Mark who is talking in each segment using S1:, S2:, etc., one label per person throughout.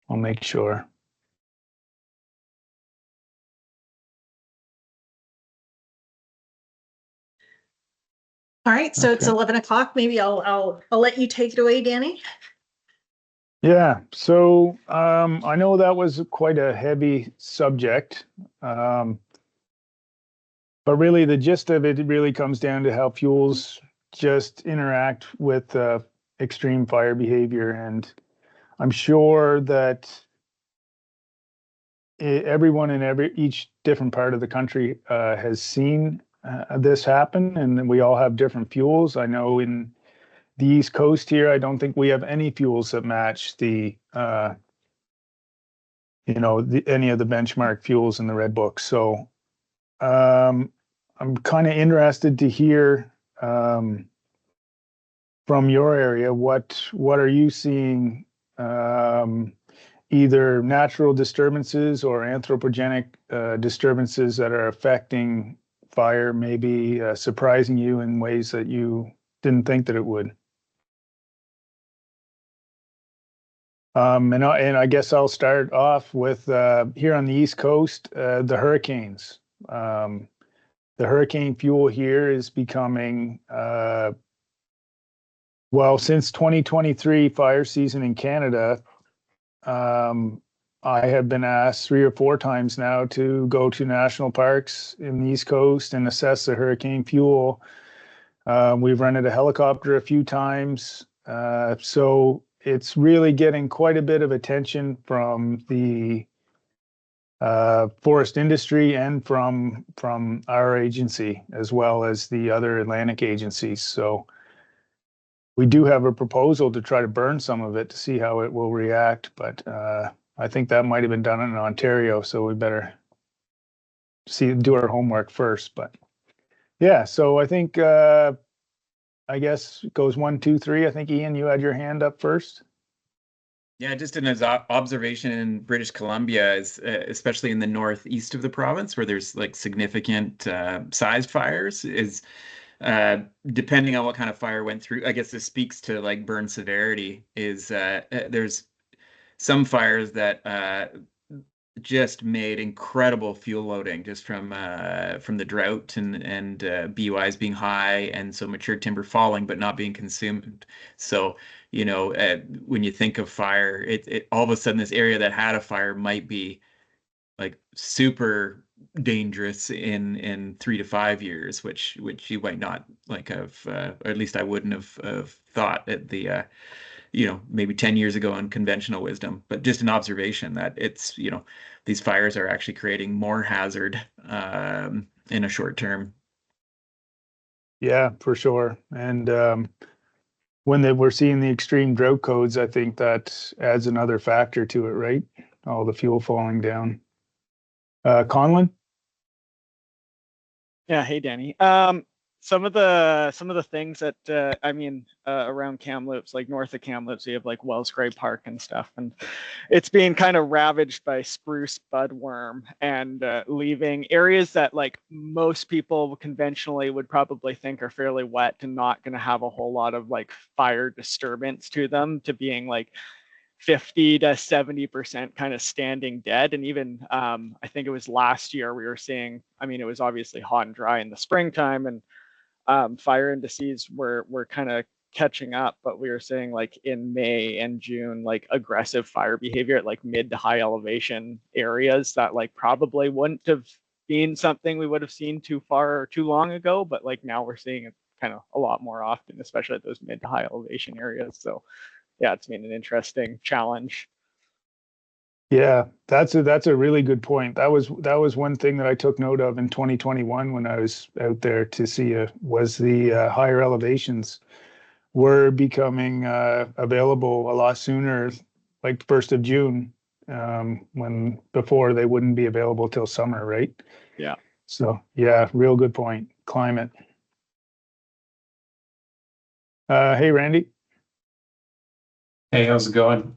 S1: I'll make sure.
S2: All right, so it's
S1: Okay.
S2: 11 o'clock. Maybe I'll let you take it away, Danny.
S1: Yeah. So I know that was quite a heavy subject, um, but really the gist of it really comes down to how fuels just interact with extreme fire behavior, and I'm sure that everyone in each different part of the country has seen this happen, and we all have different fuels. I know in the East Coast here, I don't think we have any fuels that match any of the benchmark fuels in the Red Book. So um, I'm kind of interested to hear from your area what are you seeing, um, either natural disturbances or anthropogenic disturbances that are affecting fire, maybe surprising you in ways that you didn't think that it would. And I guess I'll start off with here on the East Coast, the hurricanes. Um, the hurricane fuel here is becoming, well, since 2023 fire season in Canada, um, I have been asked 3 or 4 times now to go to national parks in the East Coast and assess the hurricane fuel. We've rented a helicopter a few times. So it's really getting quite a bit of attention from the forest industry and from our agency as well as the other Atlantic agencies. So we do have a proposal to try to burn some of it to see how it will react, but I think that might have been done in Ontario, so we better do our homework first. But yeah, so I think I guess it goes one, two, three. I think Ian, you had your hand up first.
S3: Yeah, just an observation in British Columbia is especially in the northeast of the province where there's like significant sized fires is depending on what kind of fire went through. I guess this speaks to like burn severity is there's some fires that just made incredible fuel loading just from the drought and BUIs being high and so mature timber falling but not being consumed. So when you think of fire, it all of a sudden this area that had a fire might be like super dangerous in 3 to 5 years, which you might not like have, or at least I wouldn't have thought at the maybe 10 years ago on conventional wisdom, but just an observation that it's, these fires are actually creating more hazard in a short term.
S1: Yeah, for sure. And we're seeing the extreme drought codes, I think that adds another factor to it, right? All the fuel falling down. Conlon?
S4: Yeah, hey Danny. Some of the things that around Kamloops, like north of Kamloops, you have like Wellscray Park and stuff, and it's being kind of ravaged by spruce budworm and leaving areas that like most people conventionally would probably think are fairly wet and not going to have a whole lot of like fire disturbance to them, to being like 50 to 70% kind of standing dead. And even I think it was last year we were seeing, it was obviously hot and dry in the springtime, and fire indices were kind of catching up, but we were seeing like in May and June, like aggressive fire behavior at like mid to high elevation areas that like probably wouldn't have been something we would have seen too far or too long ago, but like now we're seeing it kind of a lot more often, especially at those mid to high elevation areas. So yeah, it's been an interesting challenge.
S1: Yeah, that's a really good point. That was one thing that I took note of in 2021 when I was out there to see was the higher elevations were becoming available a lot sooner, like the 1st of June, when before they wouldn't be available till summer, right?
S4: Yeah.
S1: So yeah, real good point. Climate. Hey, Randy.
S5: Hey, how's it going?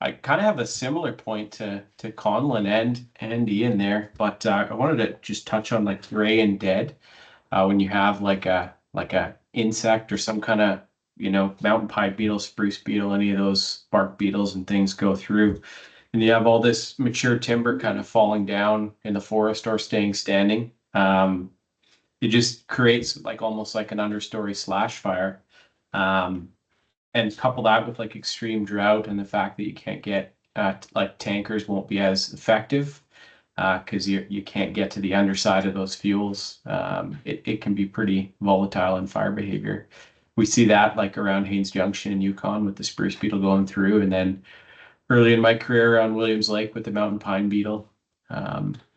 S5: I kind of have a similar point to Conlon and Ian there, but I wanted to just touch on like gray and dead. When you have like a insect or some kind of mountain pine beetle, spruce beetle, any of those bark beetles and things go through. And you have all this mature timber kind of falling down in the forest or staying standing. It just creates like almost like an understory slash fire. And couple that with like extreme drought and the fact that you can't get like tankers won't be as effective because you can't get to the underside of those fuels. It can be pretty volatile in fire behavior. We see that like around Haines Junction in Yukon with the spruce beetle going through, and then early in my career around Williams Lake with the mountain pine beetle.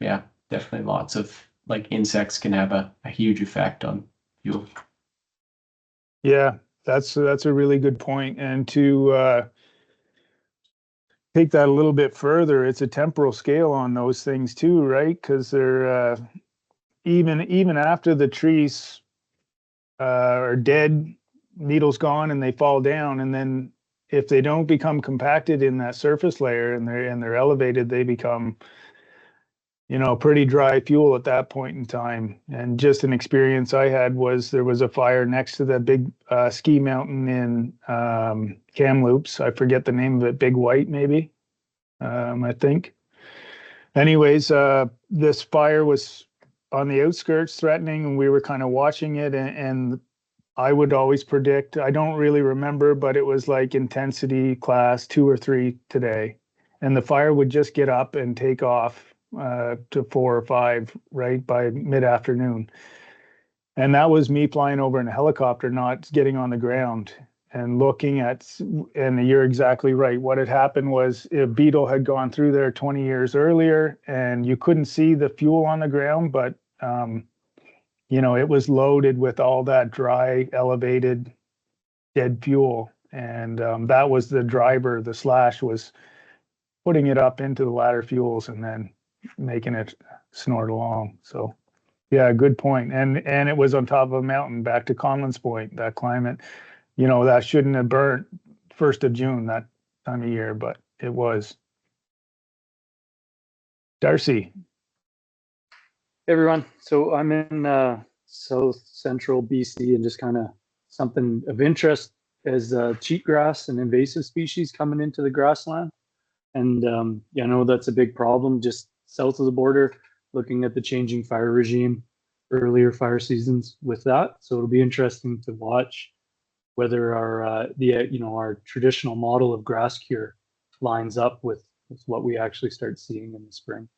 S5: Yeah, definitely lots of like insects can have a huge effect on fuel.
S1: Yeah, that's a really good point. And to take that a little bit further, it's a temporal scale on those things too, right? Because they're even after the trees are dead, needles gone, and they fall down, and then if they don't become compacted in that surface layer and they're elevated, they become pretty dry fuel at that point in time. And just an experience I had was there was a fire next to the big ski mountain in Kamloops. I forget the name of it, Big White maybe, I think. Anyways, this fire was on the outskirts threatening, and we were kind of watching it, and I would always predict, I don't really remember, but it was like intensity class 2 or 3 today. And the fire would just get up and take off to 4 or 5 right by mid-afternoon. And that was me flying over in a helicopter, not getting on the ground and looking at, and you're exactly right. What had happened was a beetle had gone through there 20 years earlier, and you couldn't see the fuel on the ground, but it was loaded with all that dry, elevated, dead fuel. And that was the driver. The slash was putting it up into the ladder fuels and then making it snort along. So yeah, good point. And it was on top of a mountain, back to Conlin's point, that climate, that shouldn't have burnt 1st of June, that time of year, but it was. Darcy.
S6: Hey everyone, so I'm in south central BC, and just kind of something of interest is cheatgrass, an invasive species coming into the grassland. And I know that's a big problem just south of the border, looking at the changing fire regime, earlier fire seasons with that. So it'll be interesting to watch whether our traditional model of grass cure lines up with what we actually start seeing in the spring.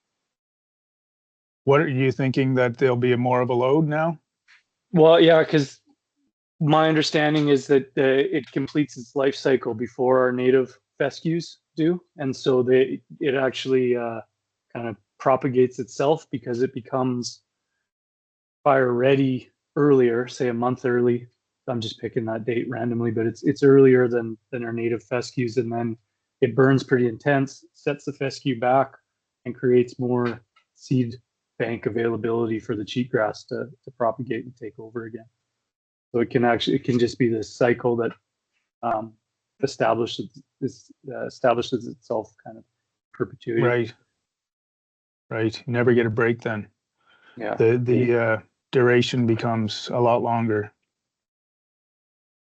S1: What are you thinking, that there'll be more of a load now?
S6: Well, yeah, because my understanding is that it completes its life cycle before our native fescues do, and so it actually kind of propagates itself because it becomes fire ready earlier, say a month early. I'm just picking that date randomly, but it's earlier than our native fescues, and then it burns pretty intense, sets the fescue back, and creates more seed bank availability for the cheatgrass to propagate and take over again. So it can just be this cycle that establishes itself kind of perpetuity.
S1: Right. You never get a break then.
S6: Yeah.
S1: The duration becomes a lot longer.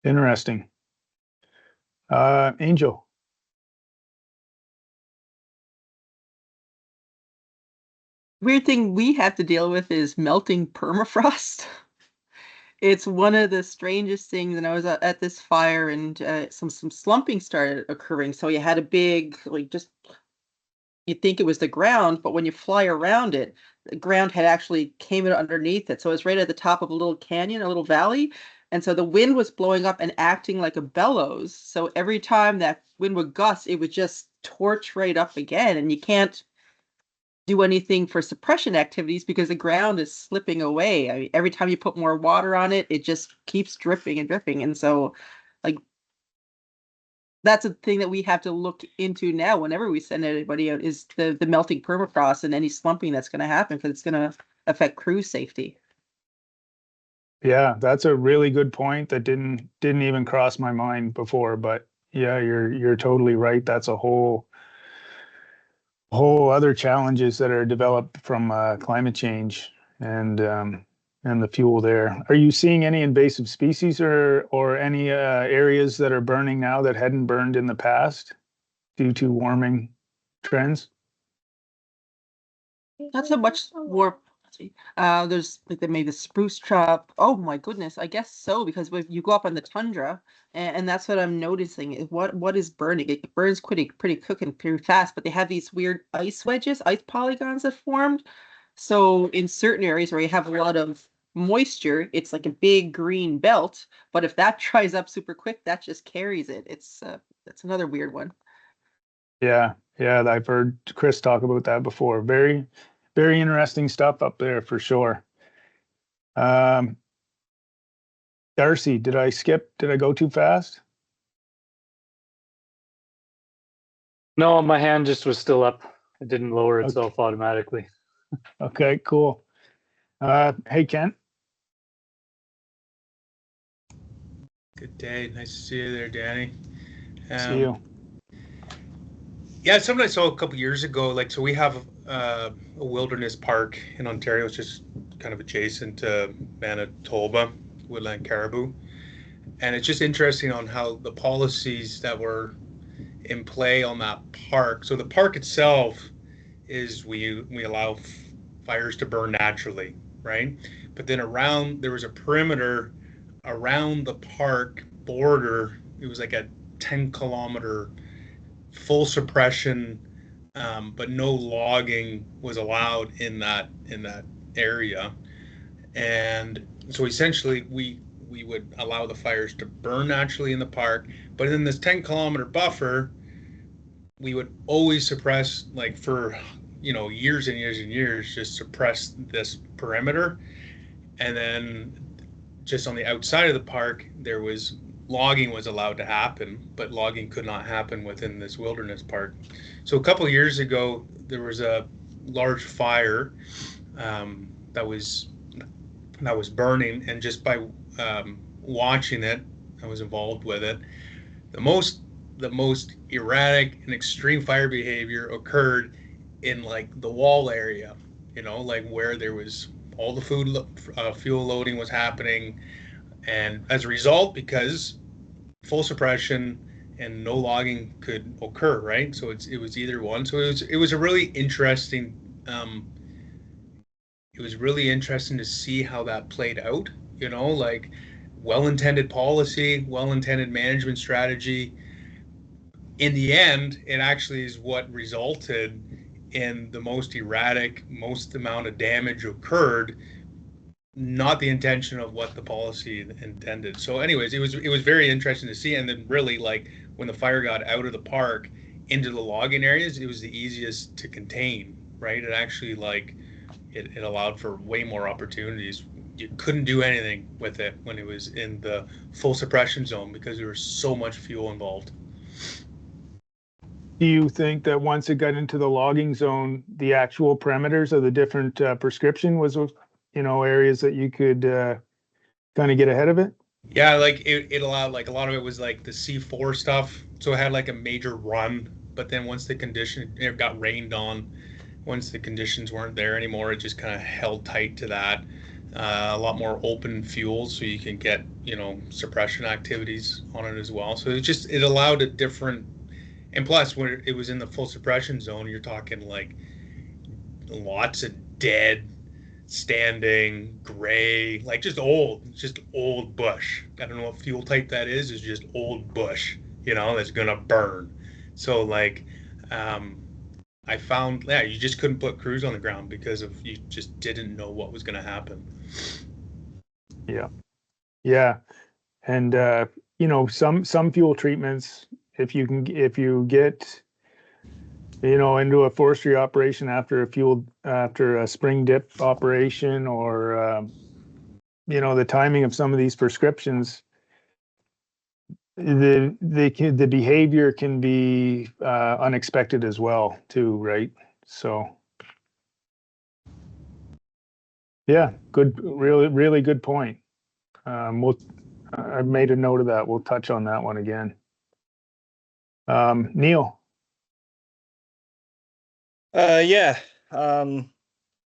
S1: Interesting. Angel.
S7: Weird thing we have to deal with is melting permafrost. It's one of the strangest things, and I was at this fire, and some slumping started occurring. So you had a big, you'd think it was the ground, but when you fly around it, the ground had actually came in underneath it. So it was right at the top of a little canyon, a little valley. And so the wind was blowing up and acting like a bellows. So every time that wind would gust, it would just torch right up again. And you can't do anything for suppression activities because the ground is slipping away. I mean, every time you put more water on it, it just keeps dripping and dripping. And so, that's a thing that we have to look into now whenever we send anybody out, is the melting permafrost and any slumping that's going to happen, because it's going to affect crew safety.
S1: Yeah, that's a really good point that didn't even cross my mind before, but yeah, you're totally right. That's a whole other challenges that are developed from climate change. And and the fuel there. Are you seeing any invasive species or any areas that are burning now that hadn't burned in the past due to warming trends?
S7: Not so much warp. There's like maybe the spruce trap. Oh my goodness, I guess so, because if you go up on the tundra, and that's what I'm noticing is what is burning. It burns pretty quick and pretty fast, but they have these weird ice wedges, ice polygons that formed. So in certain areas where you have a lot of moisture, it's like a big green belt. But if that dries up super quick, that just carries it. It's that's another weird one.
S1: Yeah, yeah, I've heard Chris talk about that before. Very, very interesting stuff up there for sure. Darcy, did I go too fast?
S6: No, my hand just was still up. It didn't lower
S1: Okay.
S6: itself automatically.
S1: Okay, cool. Hey, Kent.
S8: Good day. Nice to see you there, Danny.
S1: See you.
S8: Yeah, it's something I saw a couple years ago. Like, so we have a wilderness park in Ontario. It's just kind of adjacent to Manitoba, Woodland Caribou. And it's just interesting on how the policies that were in play on that park. So the park itself is we allow fires to burn naturally, right? But then there was a perimeter around the park border. It was like a 10-kilometer full suppression, but no logging was allowed in that area. And so essentially we would allow the fires to burn naturally in the park, but in this 10-kilometer buffer, we would always suppress, like, for years and years and years, just suppress this perimeter. And then just on the outside of the park, logging was allowed to happen, but logging could not happen within this wilderness park. So a couple of years ago, there was a large fire that was burning, and just by watching it, I was involved with it. The most erratic and extreme fire behavior occurred in like the wall area, like where there was all the fuel loading was happening. And as a result, because full suppression and no logging could occur, right? So it was either one. So it was a really interesting. It was really interesting to see how that played out. Like well-intended policy, well-intended management strategy. In the end, it actually is what resulted in the most erratic, most amount of damage occurred, not the intention of what the policy intended. So anyways, it was very interesting to see. And then really, like, when the fire got out of the park into the logging areas, it was the easiest to contain, right? It actually, like, it allowed for way more opportunities. You couldn't do anything with it when it was in the full suppression zone because there was so much fuel involved.
S1: Do you think that once it got into the logging zone, the actual parameters of the different prescription was, areas that you could kind of get ahead of it?
S8: Yeah, like it allowed, like, a lot of it was like the C4 stuff. So it had like a major run, but then once it got rained on, once the conditions weren't there anymore, it just kind of held tight to that. A lot more open fuel, so you can get, suppression activities on it as well. So it allowed a different. And plus, when it was in the full suppression zone, you're talking like lots of dead, standing, gray, like just old bush. I don't know what fuel type that is. It's just old bush, that's gonna burn. So like, I found, you just couldn't put crews on the ground because you just didn't know what was gonna happen.
S1: Yeah, and some fuel treatments, if you get into a forestry operation after a spring dip operation, or the timing of some of these prescriptions, the behavior can be unexpected as well too, right? So yeah, really good point. I've made a note of that. We'll touch on that one again. Neil.
S9: Yeah. I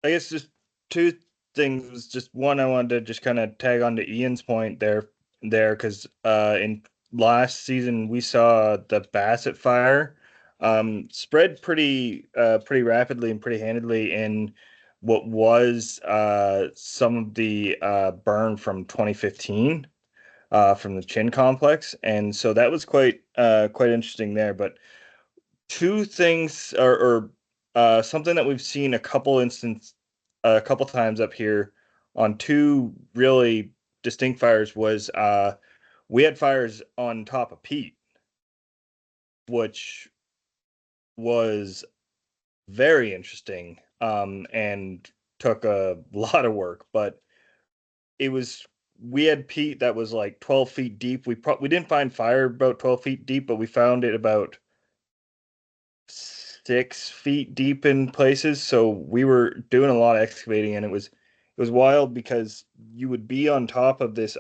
S9: guess just two things was just one, I wanted to just kind of tag on to Ian's point there, because in last season we saw the Bassett fire spread pretty rapidly and pretty handedly in what was some of the burn from 2015 from the Chin complex, and so that was quite interesting there. But two things, or something that we've seen a couple times up here on two really distinct fires was we had fires on top of peat, which was very interesting and took a lot of work, but we had peat that was like 12 feet deep. We didn't find fire about 12 feet deep, but we found it about 6 feet deep in places. So we were doing a lot of excavating, and it was wild because you would be on top of this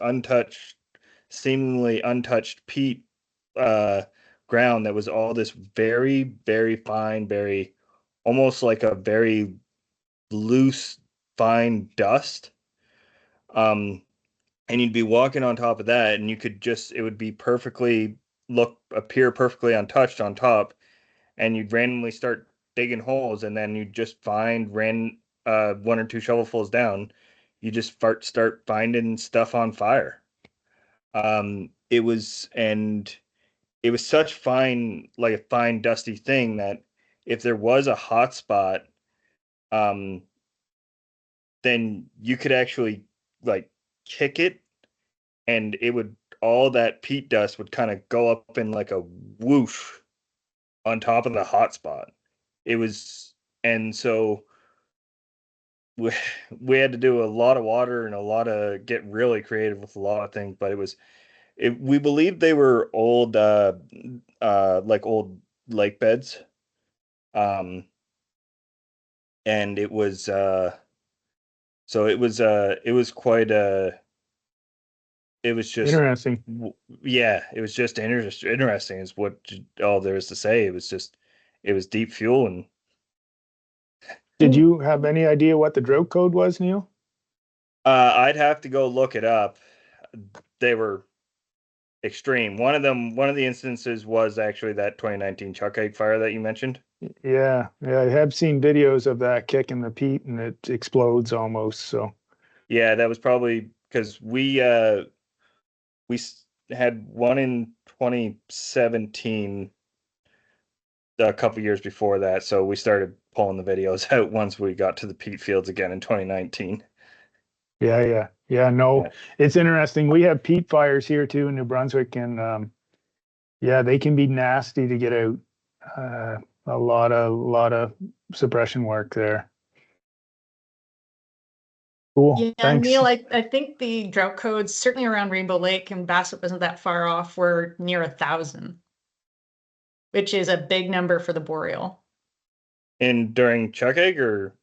S9: seemingly untouched peat ground that was all this very, very fine, very almost like a very loose, fine dust. And you'd be walking on top of that, and it would be appear perfectly untouched on top, and you'd randomly start digging holes, and then you'd just find one or two shovelfuls down, you just start finding stuff on fire. It was such like a fine dusty thing that if there was a hot spot, then you could actually like kick it, and all that peat dust would kind of go up in like a whoosh on top of the hot spot. And so we had to do a lot of water and get really creative with a lot of things, but we believed they were old old lake beds. And it was quite it was just
S1: Interesting.
S9: yeah, it was just interesting is what all there is to say. It was deep fuel. And
S1: Did you have any idea what the drought code was, Neil?
S9: I'd have to go look it up. They were extreme. One of the instances was actually that 2019 chuck egg fire that you mentioned.
S1: Yeah, I have seen videos of that kicking the peat and it explodes almost. So
S9: yeah, that was probably because we had one in 2017, a couple years before that. So we started pulling the videos out once we got to the peat fields again in 2019.
S1: Yeah. No, it's interesting. We have peat fires here too in New Brunswick, and they can be nasty to get out. A lot of suppression work there. Cool.
S2: Yeah,
S1: Thanks.
S2: Neil, I think the drought codes, certainly around Rainbow Lake and Bassett wasn't that far off, were near 1,000, which is a big number for the boreal.
S9: And during chuck egg or?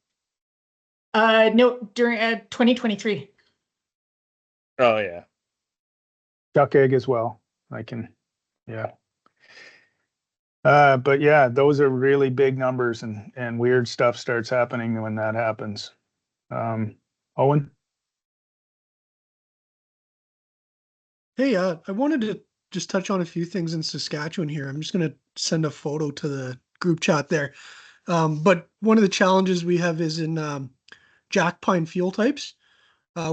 S2: No, during 2023.
S9: Oh yeah.
S1: Chuck egg as well. Yeah. But yeah, those are really big numbers, and weird stuff starts happening when that happens. Owen?
S10: Hey, I wanted to just touch on a few things in Saskatchewan here. I'm just going to send a photo to the group chat there. But one of the challenges we have is in jack pine fuel types.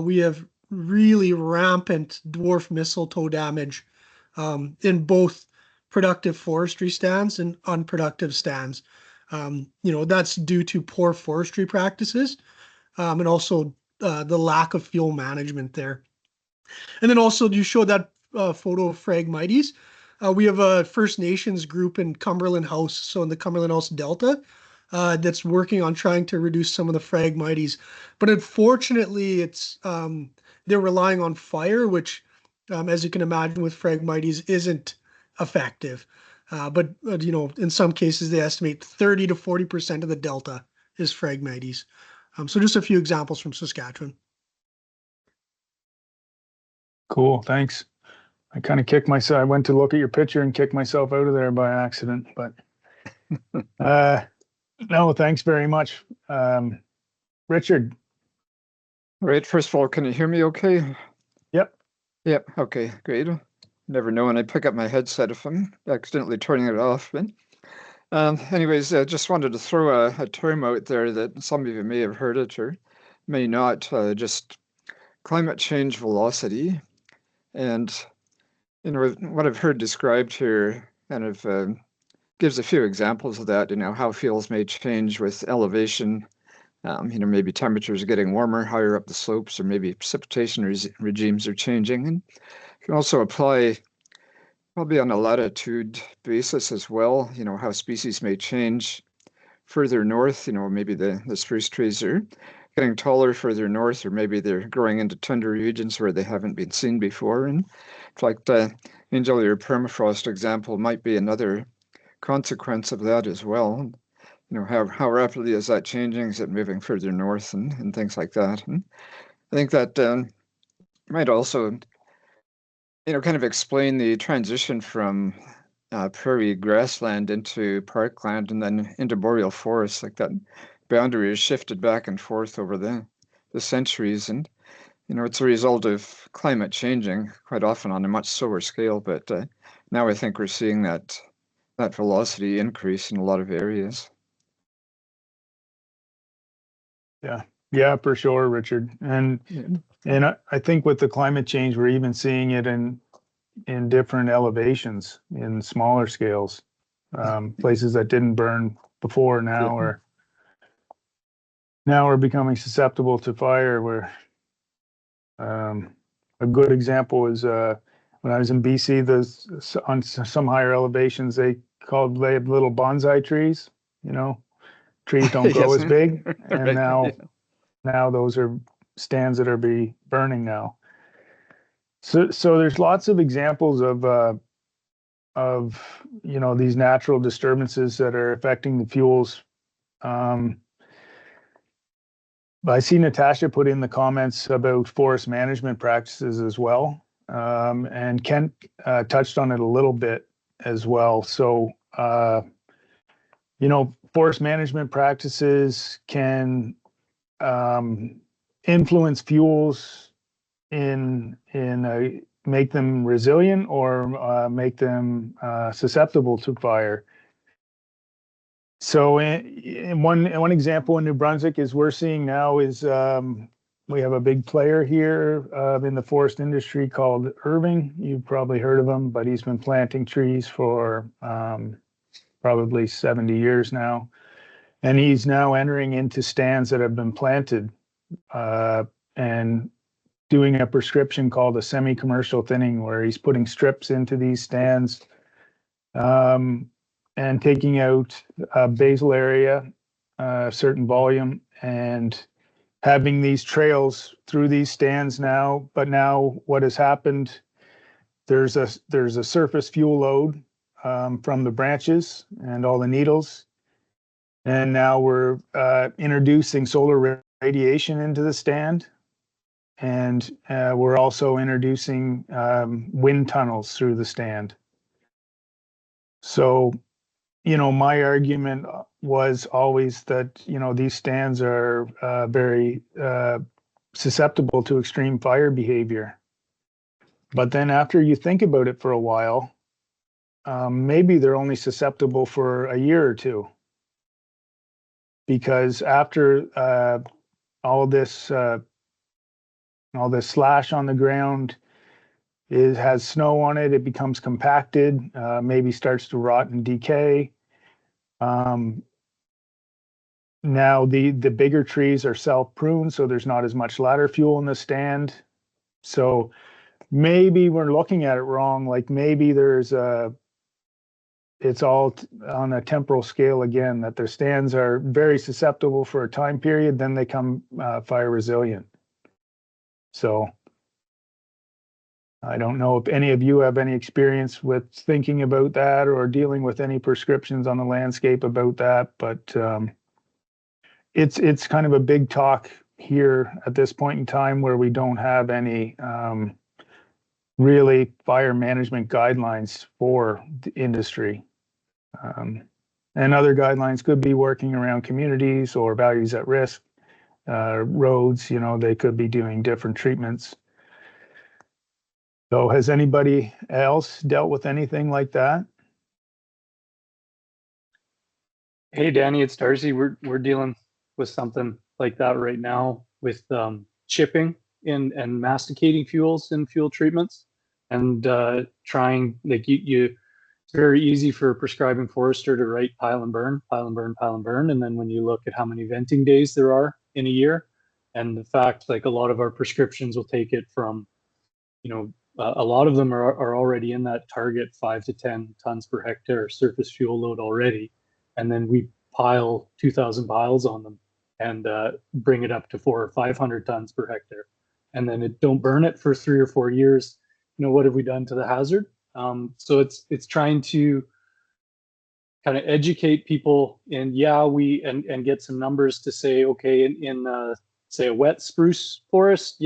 S10: We have really rampant dwarf mistletoe damage in both productive forestry stands and unproductive stands. That's due to poor forestry practices and also the lack of fuel management there. And then also you showed that photo of Phragmites. We have a First Nations group in Cumberland House, so in the Cumberland House Delta, that's working on trying to reduce some of the Phragmites. But unfortunately, they're relying on fire, which, as you can imagine with Phragmites, isn't effective. But in some cases, they estimate 30 to 40% of the Delta is Phragmites. So just a few examples from Saskatchewan.
S1: Cool, thanks. I kind of kicked myself. I went to look at your picture and kicked myself out of there by accident, but no, thanks very much. Richard,
S11: Right. First of all, can you hear me okay?
S1: Yep.
S11: Yep. Okay, great. Never know when I pick up my headset if I'm accidentally turning it off. But anyways, I just wanted to throw a term out there that some of you may have heard it or may not, just climate change velocity. And, you know, what I've heard described here kind of gives a few examples of that, you know, how fields may change with elevation. You know, maybe temperatures are getting warmer higher up the slopes, or maybe precipitation regimes are changing. And you can also apply probably on a latitude basis as well, you know, how species may change further north. You know, maybe the spruce trees are getting taller further north, or maybe they're growing into tundra regions where they haven't been seen before. And in fact, Angel, your permafrost example might be another consequence of that as well. You know, how rapidly is that changing? Is it moving further north and things like that? And I think that might also, you know, kind of explain the transition from prairie grassland into parkland and then into boreal forest. Like that boundary has shifted back and forth over the centuries, and you know, it's a result of climate changing quite often on a much slower scale. But now I think we're seeing that velocity increase in a lot of areas.
S1: Yeah, for sure, Richard. And I think with the climate change, we're even seeing it in different elevations, in smaller scales. Places that didn't burn before now are becoming susceptible to fire. Where a good example is when I was in BC, on some higher elevations, they have little bonsai trees, you know. Trees don't grow as big, and
S11: Right.
S1: now those are stands that are burning now. So there's lots of examples of you know, these natural disturbances that are affecting the fuels. But I see Natasha put in the comments about forest management practices as well, and Kent touched on it a little bit as well. So you know, forest management practices can influence fuels in make them resilient or make them susceptible to fire. So in one example in New Brunswick is we're seeing now is we have a big player here in the forest industry called Irving. You've probably heard of him, but he's been planting trees for probably 70 years now. And he's now entering into stands that have been planted and doing a prescription called a semi-commercial thinning, where he's putting strips into these stands and taking out a basal area, a certain volume, and having these trails through these stands now. But now what has happened, there's a surface fuel load from the branches and all the needles. And now we're introducing solar radiation into the stand. And we're also introducing wind tunnels through the stand. So, you know, my argument was always that, you know, these stands are very susceptible to extreme fire behavior. But then after you think about it for a while, maybe they're only susceptible for a year or two. Because after all this slash on the ground has snow on it, it becomes compacted, maybe starts to rot and decay. Now the bigger trees are self-pruned, so there's not as much ladder fuel in the stand. So maybe we're looking at it wrong. Like maybe it's all on a temporal scale again, that their stands are very susceptible for a time period, then they come fire resilient. So I don't know if any of you have any experience with thinking about that or dealing with any prescriptions on the landscape about that, but it's kind of a big talk here at this point in time where we don't have any really fire management guidelines for the industry. And other guidelines could be working around communities or values at risk. roads, they could be doing different treatments. So has anybody else dealt with anything like that?
S6: Hey, Danny, it's Darcy. We're dealing with something like that right now with chipping in and masticating fuels in fuel treatments, and trying like you. It's very easy for a prescribing forester to write pile and burn, pile and burn, pile and burn, and then when you look at how many venting days there are in a year, and the fact like a lot of our prescriptions will take it from, a lot of them are already in that target 5 to 10 tons per hectare surface fuel load already. And then we pile 2,000 piles on them and bring it up to 400 or 500 tons per hectare. And then it don't burn it for 3 or 4 years. What have we done to the hazard? So it's trying to kind of educate people and and get some numbers to say, okay, in say a wet spruce forest,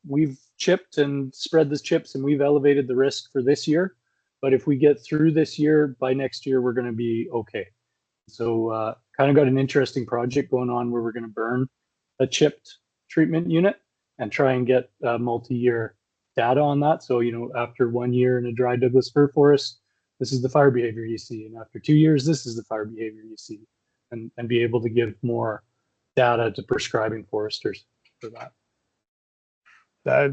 S6: we've chipped and spread the chips and we've elevated the risk for this year. But if we get through this year, by next year, we're going to be okay. So kind of got an interesting project going on where we're going to burn a chipped treatment unit and try and get multi-year data on that. So, after 1 year in a dry Douglas fir forest, this is the fire behavior you see. And after 2 years, this is the fire behavior you see, and be able to give more data to prescribing foresters for that.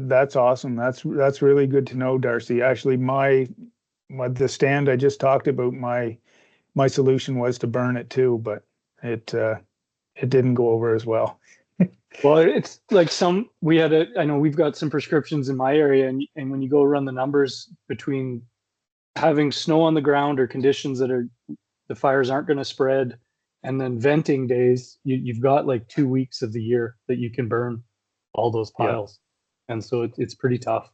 S1: That's awesome. That's really good to know, Darcy. Actually, the stand I just talked about, my solution was to burn it too, but it didn't go over as well.
S6: Well, it's like I know we've got some prescriptions in my area, and when you go run the numbers between having snow on the ground or conditions that the fires aren't going to spread, and then venting days, you've got like 2 weeks of the year that you can burn all those piles. Yeah. And so it's pretty tough.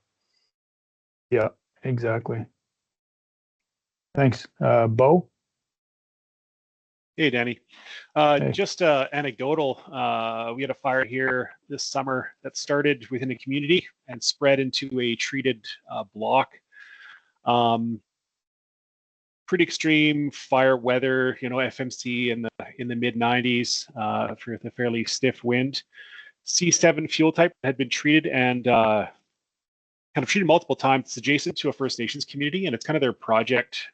S1: Yeah, exactly. Thanks. Bo?
S12: Hey, Danny.
S1: Hey.
S12: Just anecdotal. We had a fire here this summer that started within a community and spread into a treated block. Pretty extreme fire weather, FMC in the mid 90s for the fairly stiff wind. C7 fuel type had been treated and kind of treated multiple times. It's adjacent to a First Nations community, and it's kind of their project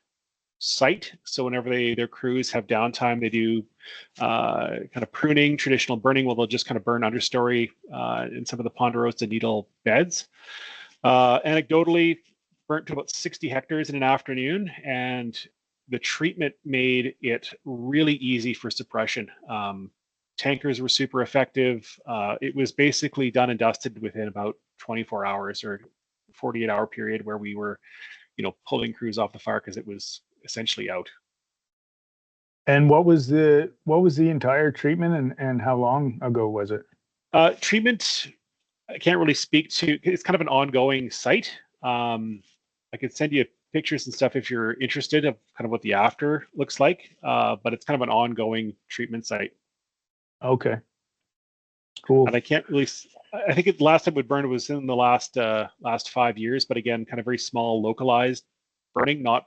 S12: site. So whenever their crews have downtime, they do kind of pruning, traditional burning, where they'll just kind of burn understory in some of the ponderosa needle beds. Anecdotally, burnt to about 60 hectares in an afternoon, and the treatment made it really easy for suppression. Tankers were super effective. It was basically done and dusted within about 24 hours or 48-hour period where we were, pulling crews off the fire because it was essentially out.
S1: And what was the entire treatment, and how long ago was it?
S12: Treatment, I can't really speak to. It's kind of an ongoing site. I could send you pictures and stuff if you're interested of kind of what the after looks like. But it's kind of an ongoing treatment site.
S1: Okay. Cool.
S12: And I can't really. I think the last time we burned was in the last 5 years, but again, kind of very small, localized burning, not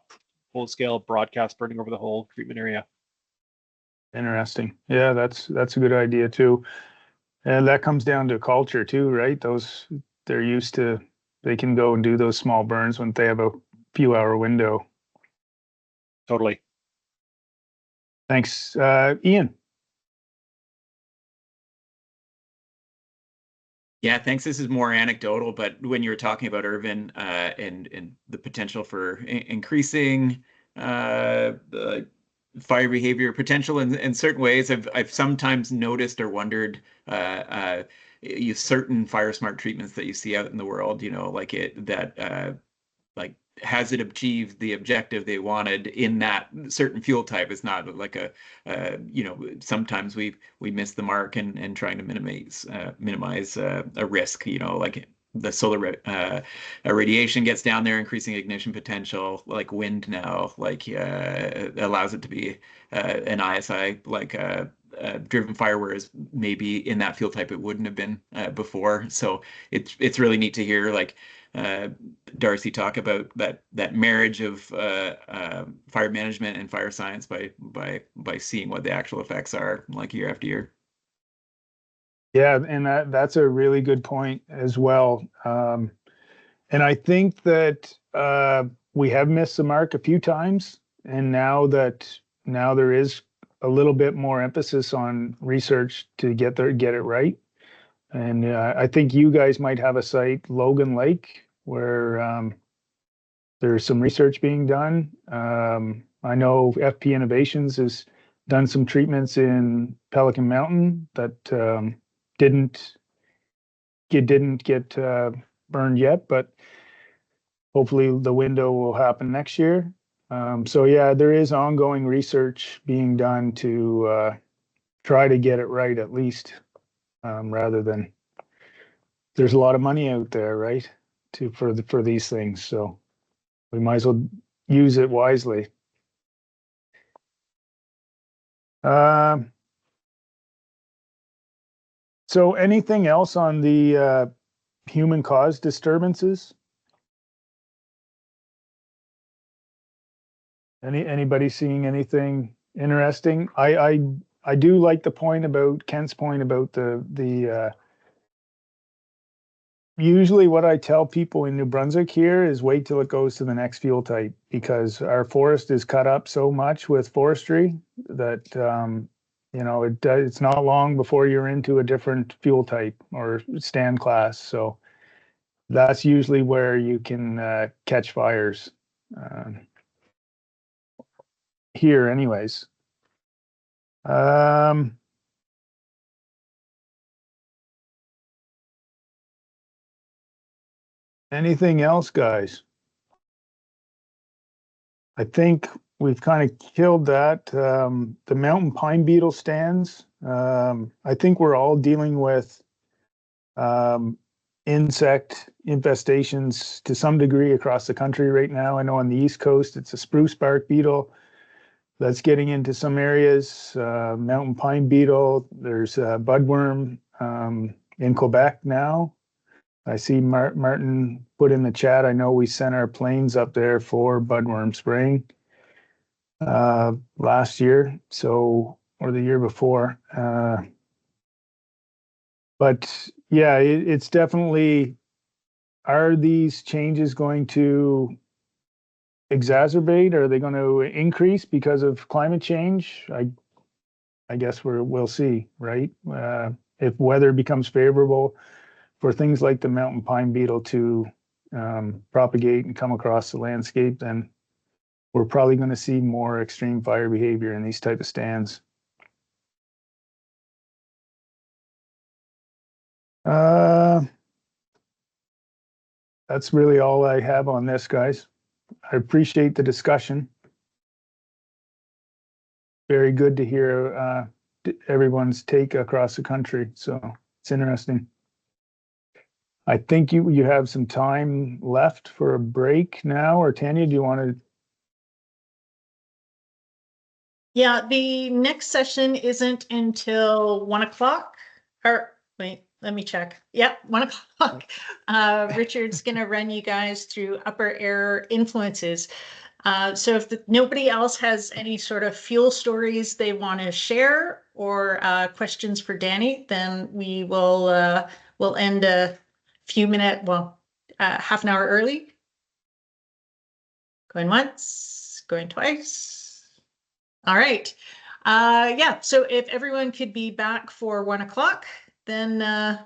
S12: full-scale broadcast burning over the whole treatment area.
S1: Interesting. Yeah, that's a good idea too. And that comes down to culture too, right? They can go and do those small burns when they have a few hour window.
S12: Totally.
S1: Thanks. Ian.
S3: Yeah, thanks. This is more anecdotal, but when you were talking about Irvin and the potential for increasing fire behavior potential in certain ways, I've sometimes noticed or wondered certain fire smart treatments that you see out in the world, has it achieved the objective they wanted in that certain fuel type? It's not like sometimes we miss the mark and trying to minimize a risk, like the solar radiation gets down there, increasing ignition potential, like wind now, allows it to be an ISI, driven fire, whereas maybe in that fuel type it wouldn't have been before. So it's really neat to hear Darcy talk about that marriage of fire management and fire science by seeing what the actual effects are year after year.
S1: Yeah, and that's a really good point as well. And I think that we have missed the mark a few times, and now there is a little bit more emphasis on research to get it right. And I think you guys might have a site, Logan Lake, where there's some research being done. I know FP Innovations has done some treatments in Pelican Mountain that didn't get burned yet, but hopefully the window will happen next year. So yeah, there is ongoing research being done to try to get it right at least, rather than there's a lot of money out there, right? For these things, so we might as well use it wisely. So anything else on the human caused disturbances? Anybody seeing anything interesting? I do like the point about Kent's point about the usually what I tell people in New Brunswick here is wait till it goes to the next fuel type, because our forest is cut up so much with forestry that it's not long before you're into a different fuel type or stand class. So that's usually where you can catch fires. Here anyways. Anything else, guys? I think we've kind of killed that. The mountain pine beetle stands. I think we're all dealing with insect infestations to some degree across the country right now. I know on the East Coast, it's a spruce bark beetle that's getting into some areas. Mountain pine beetle. There's budworm in Quebec now. I see Martin put in the chat. I know we sent our planes up there for budworm spraying last year, or the year before. But yeah, it's definitely. Are these changes going to exacerbate? Are they going to increase because of climate change? I guess we'll see, right? If weather becomes favorable for things like the mountain pine beetle to propagate and come across the landscape, then we're probably going to see more extreme fire behavior in these type of stands. That's really all I have on this, guys. I appreciate the discussion. Very good to hear everyone's take across the country, so it's interesting. I think you have some time left for a break now, or Tanya, do you want to?
S2: Yeah, the next session isn't until 1 o'clock. Or wait, let me check. Yep, 1 o'clock. Richard's going to run you guys through upper air influences. So if nobody else has any sort of fuel stories they want to share or questions for Danny, then we will we'll end a few minute, half an hour early. Going once, going twice. All right. Yeah, so if everyone could be back for 1 o'clock, then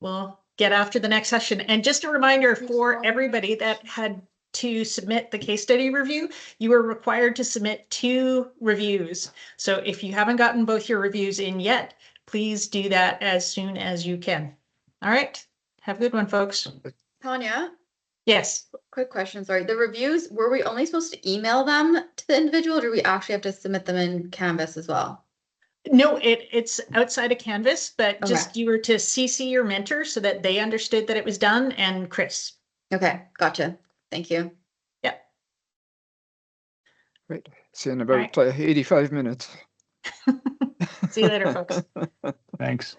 S2: we'll get after the next session. And just a reminder for everybody that had to submit the case study review, you are required to submit 2 reviews. So if you haven't gotten both your reviews in yet, please do that as soon as you can. All right. Have a good one, folks.
S13: Tanya?
S2: Yes.
S13: Quick question, sorry. The reviews, were we only supposed to email them to the individual, or do we actually have to submit them in Canvas as well?
S2: No, it's outside of Canvas, but
S13: Okay.
S2: just you were to CC your mentor so that they understood that it was done, and Chris.
S13: Okay, gotcha. Thank you.
S2: Yep.
S11: Great. See you in about 85 minutes.
S2: See you later, folks.
S1: Thanks.